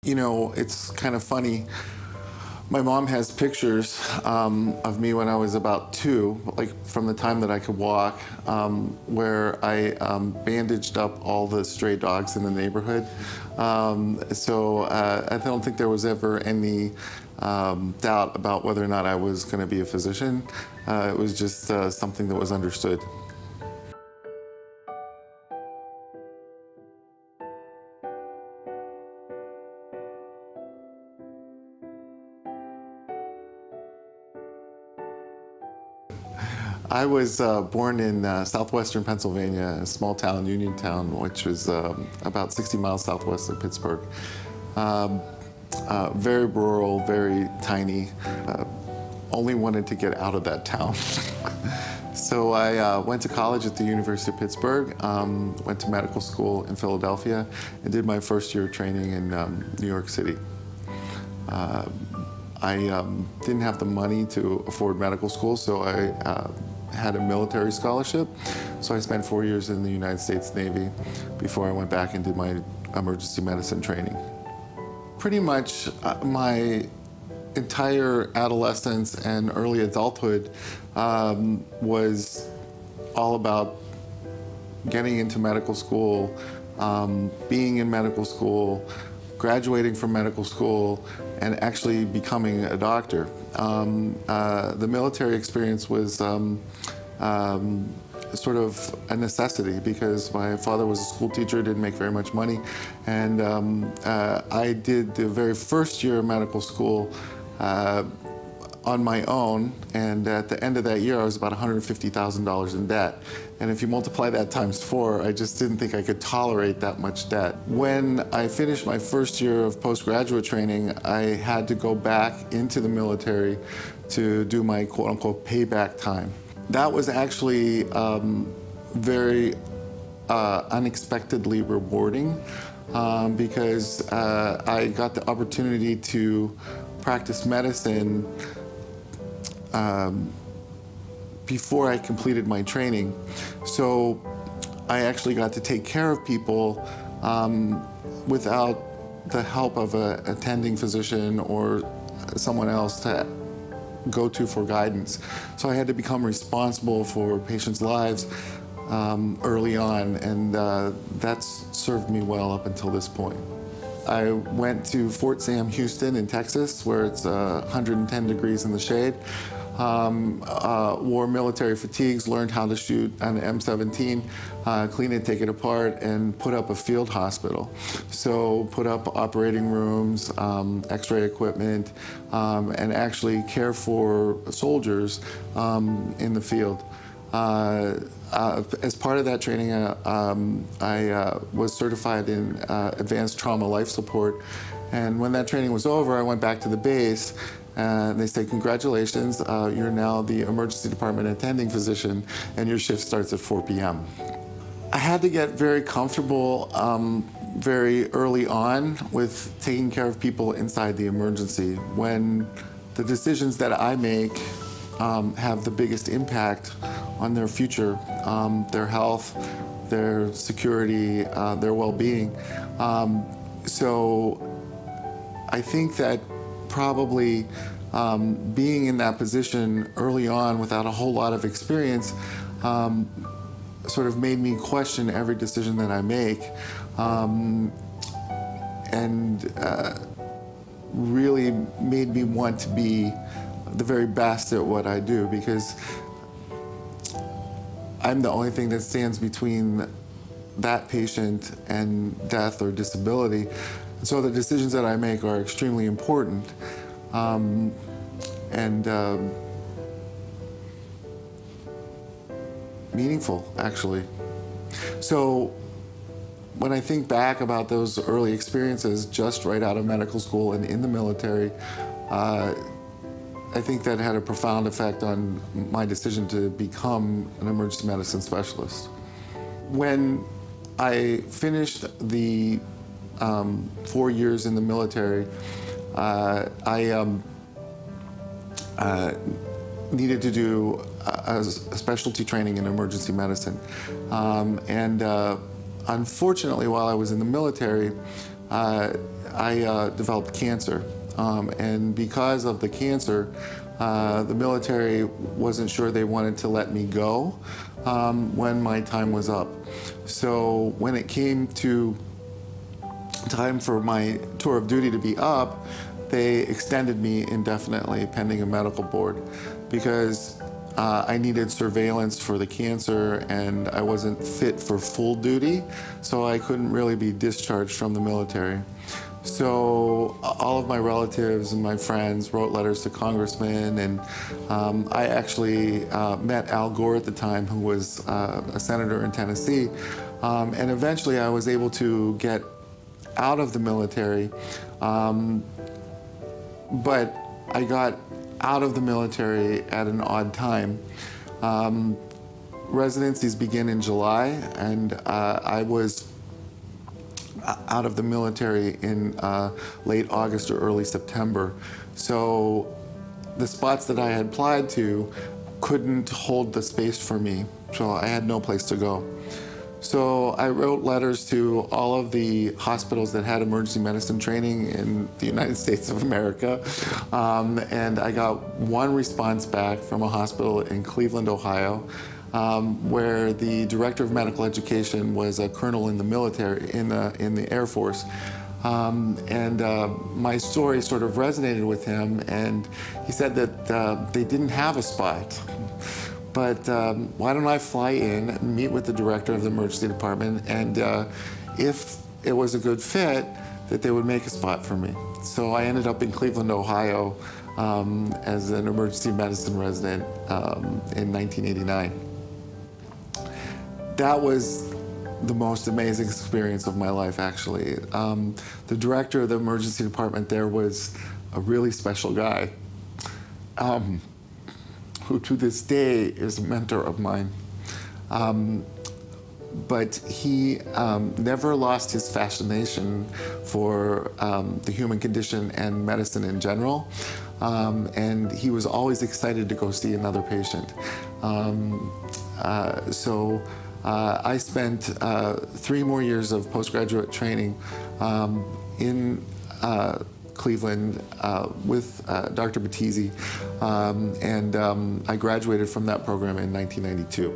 You know, it's kind of funny. My mom has pictures of me when I was about 2, like from the time that I could walk, where I bandaged up all the stray dogs in the neighborhood. So I don't think there was ever any doubt about whether or not I was going to be a physician. It was just something that was understood. I was born in southwestern Pennsylvania, a small town, Uniontown, which was about 60 miles southwest of Pittsburgh. Very rural, very tiny. Only wanted to get out of that town. So I went to college at the University of Pittsburgh, went to medical school in Philadelphia, and did my first year of training in New York City. I didn't have the money to afford medical school, so I had a military scholarship. So I spent 4 years in the United States Navy before I went back and did my emergency medicine training. Pretty much my entire adolescence and early adulthood was all about getting into medical school, being in medical school, graduating from medical school, and actually becoming a doctor. The military experience was sort of a necessity because my father was a school teacher, didn't make very much money, and I did the very first year of medical school on my own, and at the end of that year I was about $150,000 in debt. And if you multiply that times 4, I just didn't think I could tolerate that much debt. When I finished my first year of postgraduate training, I had to go back into the military to do my quote-unquote payback time. That was actually very unexpectedly rewarding because I got the opportunity to practice medicine before I completed my training. So I actually got to take care of people without the help of an attending physician or someone else to go to for guidance. So I had to become responsible for patients' lives early on, and that's served me well up until this point. I went to Fort Sam Houston in Texas, where it's 110 degrees in the shade. Wore military fatigues, learned how to shoot an M17, clean it, take it apart, and put up a field hospital. So put up operating rooms, x-ray equipment, and actually care for soldiers in the field. As part of that training, I was certified in advanced trauma life support. And when that training was over, I went back to the base. And they say, congratulations, you're now the emergency department attending physician, and your shift starts at 4 p.m. I had to get very comfortable very early on with taking care of people inside the emergency. When the decisions that I make have the biggest impact on their future, their health, their security, their well-being. So I think that probably being in that position early on without a whole lot of experience sort of made me question every decision that I make, and really made me want to be the very best at what I do, because I'm the only thing that stands between that patient and death or disability. So the decisions that I make are extremely important and meaningful, actually. So when I think back about those early experiences just right out of medical school and in the military, I think that had a profound effect on my decision to become an emergency medicine specialist. When I finished the 4 years in the military, I needed to do a specialty training in emergency medicine. Unfortunately, while I was in the military, I developed cancer. And because of the cancer, the military wasn't sure they wanted to let me go when my time was up. So when it came to time for my tour of duty to be up, they extended me indefinitely pending a medical board because I needed surveillance for the cancer and I wasn't fit for full duty, so I couldn't really be discharged from the military. So all of my relatives and my friends wrote letters to congressmen, and I actually met Al Gore at the time, who was a senator in Tennessee, and eventually I was able to get out of the military, but I got out of the military at an odd time. Residencies begin in July, and I was out of the military in late August or early September. So the spots that I had applied to couldn't hold the space for me, so I had no place to go. So I wrote letters to all of the hospitals that had emergency medicine training in the United States of America, and I got one response back from a hospital in Cleveland, Ohio, where the director of medical education was a colonel in the military, in the Air Force. My story sort of resonated with him, and he said that they didn't have a spot. But why don't I fly in and meet with the director of the emergency department, and if it was a good fit, that they would make a spot for me. So I ended up in Cleveland, Ohio, as an emergency medicine resident in 1989. That was the most amazing experience of my life, actually. The director of the emergency department there was a really special guy, who to this day is a mentor of mine. But he never lost his fascination for the human condition and medicine in general. And he was always excited to go see another patient. I spent 3 more years of postgraduate training in Cleveland with Dr. Battisi, and I graduated from that program in 1992.